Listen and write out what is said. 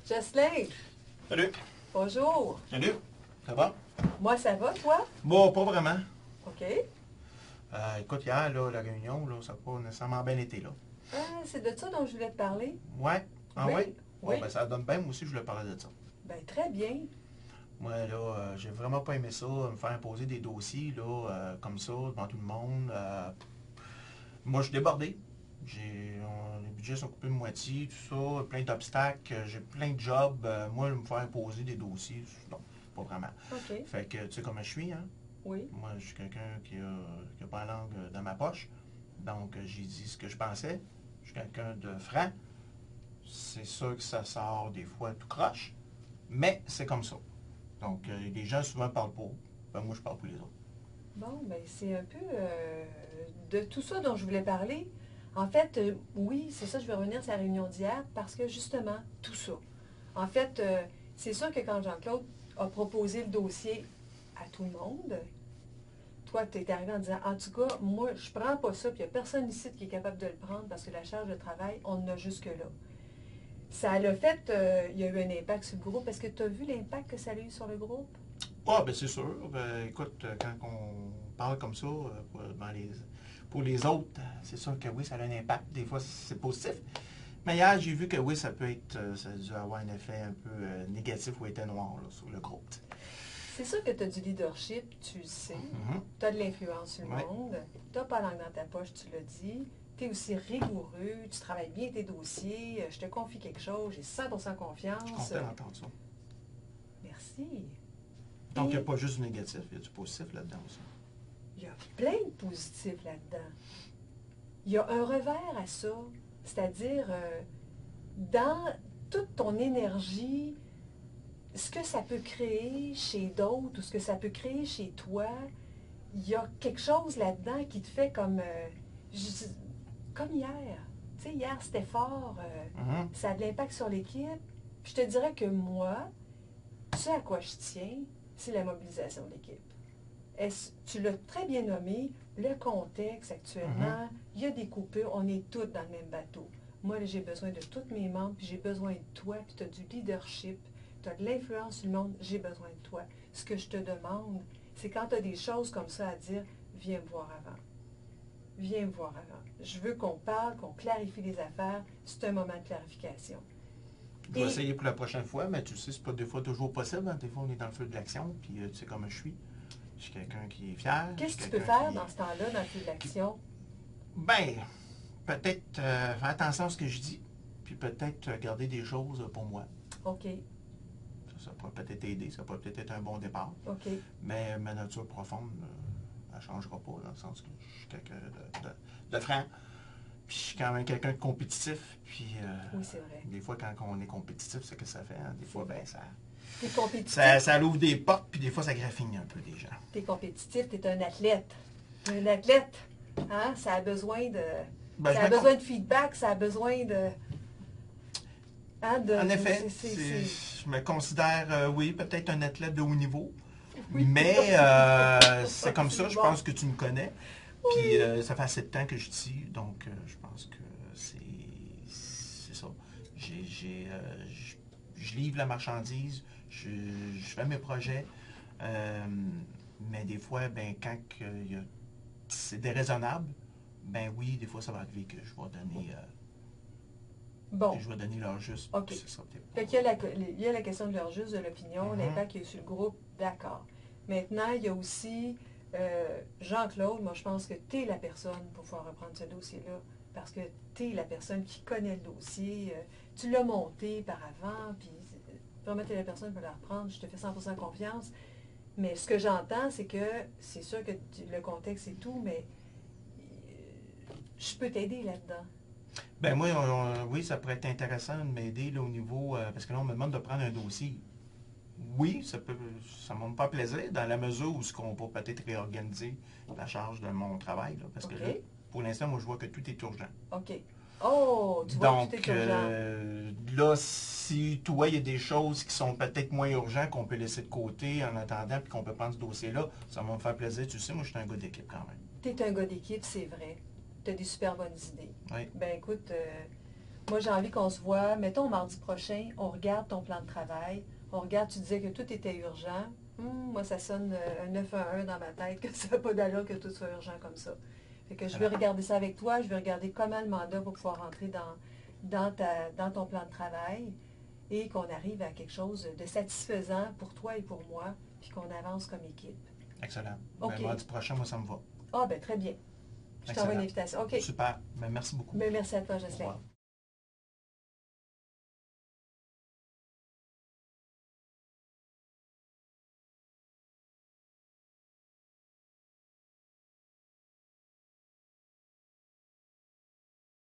Jocelyn, Salut. bonjour. Salut. Ça va? Moi, ça va, toi? Bon, pas vraiment. OK. Écoute, hier, là, la réunion, là, ça n'a pas nécessairement bien été, là. C'est de ça dont je voulais te parler. Ouais? Ah Oui. ouais? Oui. Bon, ben ça donne bien, moi aussi, je voulais parler de ça. Ben, très bien. Moi, là, j'ai vraiment pas aimé ça, me faire imposer des dossiers, là, comme ça, devant tout le monde. Moi, je suis débordé. Les budgets sont coupés de moitié, tout ça, plein d'obstacles, j'ai plein de jobs. Moi, me faire imposer des dossiers, non, pas vraiment. OK. Fait que, tu sais comment je suis, hein? Oui. Moi, je suis quelqu'un qui a pas la langue dans ma poche. Donc, j'ai dit ce que je pensais. Je suis quelqu'un de franc. C'est sûr que ça sort des fois tout croche, mais c'est comme ça. Donc, les gens souvent parlent pour. Ben, moi, je parle pour les autres. Bon, ben, c'est un peu de tout ça dont je voulais parler. En fait, oui, c'est ça, je vais revenir sur la réunion d'hier parce que justement, tout ça. En fait, c'est sûr que quand Jean-Claude a proposé le dossier à tout le monde, toi, tu es arrivé en disant, en tout cas, moi, je prends pas ça, puis il n'y a personne ici qui est capable de le prendre parce que la charge de travail, on en a jusque-là. Ça l'a fait, il y a eu un impact sur le groupe. Est-ce que tu as vu l'impact que ça a eu sur le groupe? Ah, ben c'est sûr. Écoute, quand on parle comme ça, pour les autres, c'est sûr que oui, ça a un impact. Des fois, c'est positif. Mais hier, j'ai vu que oui, ça peut être, ça a dû avoir un effet un peu négatif ou été noir là, sur le groupe. C'est sûr que tu as du leadership, tu le sais. Tu as de l'influence sur le monde. Tu n'as pas la langue dans ta poche, tu l'as dit. Tu es aussi rigoureux, tu travailles bien tes dossiers. Je te confie quelque chose, j'ai 100% confiance. Je suis content d'entendre ça. Merci. Donc, il n'y a pas juste du négatif, il y a du positif là-dedans aussi. Il y a plein de positifs là-dedans. Il y a un revers à ça, c'est-à-dire dans toute ton énergie, ce que ça peut créer chez d'autres ou ce que ça peut créer chez toi, il y a quelque chose là-dedans qui te fait comme, comme hier. Tu sais, hier, c'était fort, ça a de l'impact sur l'équipe. Puis je te dirais que moi, ce à quoi je tiens, c'est la mobilisation de l'équipe. Tu l'as très bien nommé, le contexte actuellement, il y a des coupures, on est tous dans le même bateau. Moi, j'ai besoin de tous mes membres, puis j'ai besoin de toi, puis tu as du leadership, tu as de l'influence sur le monde, j'ai besoin de toi. Ce que je te demande, c'est quand tu as des choses comme ça à dire, viens me voir avant. Viens me voir avant. Je veux qu'on parle, qu'on clarifie les affaires. C'est un moment de clarification. Je vais essayer pour la prochaine fois, mais tu sais, c'est pas des fois toujours possible. Hein. Des fois, on est dans le feu de l'action, puis tu sais comment je suis. Je suis quelqu'un qui est fier. Qu'est-ce que tu peux faire dans ce temps-là, dans le feu de l'action? Ben, peut-être faire attention à ce que je dis, puis peut-être garder des choses pour moi. OK. Ça pourrait peut-être aider, ça pourrait peut-être être un bon départ. OK. Mais ma nature profonde, elle ne changera pas, dans le sens que je suis quelqu'un de franc. Puis je suis quand même quelqu'un de compétitif. Puis oui, c'est vrai. des fois, quand on est compétitif, c'est ce que ça fait. Hein? Des fois, ben, t'es compétitif. Ça ouvre des portes, puis des fois, ça graffigne un peu des gens. Tu es compétitif, tu es un athlète. Un athlète, hein? Ça a besoin de... Ben, ça a besoin de feedback, ça a besoin de... Hein, en effet, je me considère, oui, peut-être un athlète de haut niveau. Oui, mais c'est comme ça, je pense que tu me connais. Puis ça fait assez de temps que je dis, donc je pense que c'est ça. Je livre la marchandise, je fais mes projets, mais des fois, ben, quand c'est déraisonnable, ben oui, des fois ça va arriver que je vais donner... je vais donner l'heure juste. OK. Fait qu'il y a la question de l'heure juste, de l'opinion, l'impact qu'il y a sur le groupe, d'accord. Maintenant, il y a aussi Jean-Claude. Moi, je pense que tu es la personne pour pouvoir reprendre ce dossier-là, parce que tu es la personne qui connaît le dossier. Tu l'as monté par avant, puis vraiment, tu es la personne pour la reprendre. Je te fais 100% confiance. Mais ce que j'entends, c'est que c'est sûr que le contexte et tout, mais je peux t'aider là-dedans. Ben moi, oui, ça pourrait être intéressant de m'aider au niveau... parce que là, on me demande de prendre un dossier. Oui, ça va me faire plaisir, dans la mesure où on peut peut-être réorganiser la charge de mon travail. Là, parce que là, pour l'instant, moi, je vois que tout est urgent. OK. Oh, tu vois que tout est urgent. Là, si toi, il y a des choses qui sont peut-être moins urgentes qu'on peut laisser de côté en attendant, puis qu'on peut prendre ce dossier-là, ça va me faire plaisir. Tu sais, moi, je suis un gars d'équipe quand même. Tu es un gars d'équipe, c'est vrai. Tu as des super bonnes idées. Oui. Ben écoute, Moi, j'ai envie qu'on se voit, mettons mardi prochain, on regarde ton plan de travail, on regarde, tu disais que tout était urgent. Moi, ça sonne un 911 dans ma tête, que ça n'a pas d'allure que tout soit urgent comme ça. Fait que je vais regarder ça avec toi, je vais regarder comment le mandat va pouvoir rentrer dans ton plan de travail et qu'on arrive à quelque chose de satisfaisant pour toi et pour moi, puis qu'on avance comme équipe. Excellent. OK. Ben, mardi prochain, moi, ça me va. Ah, ben très bien. Je t'envoie une invitation. OK. Super. Ben, merci beaucoup. Ben, merci à toi, Au Jocelyn. revoir.